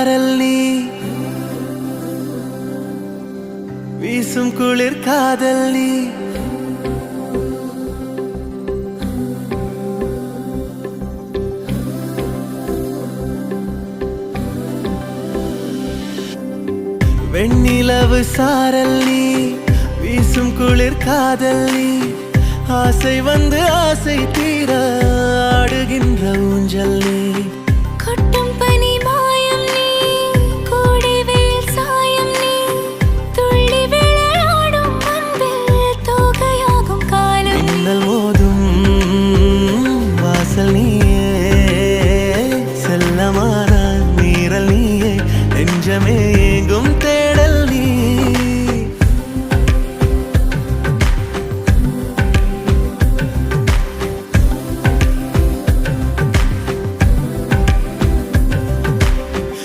சாரல் நீ வீசும் குளிர் காதல் நீ வெண்ணிலவு சாரல் நீ வீசும் குளிர் காதல் நீ ஆசை வந்து ஆசை தீர ஆடுகின்ற ஊஞ்சல் நீ கொட்டும் பனி மாயம் நீ கோடை வெயில் சாயம் நீ துள்ளி விளையாடும் அன்பில் தோகையாகும் காலம் மின்னல் மோதும் வாசல் நீயே செல்லமான நீரல் நீயே நெஞ்சமே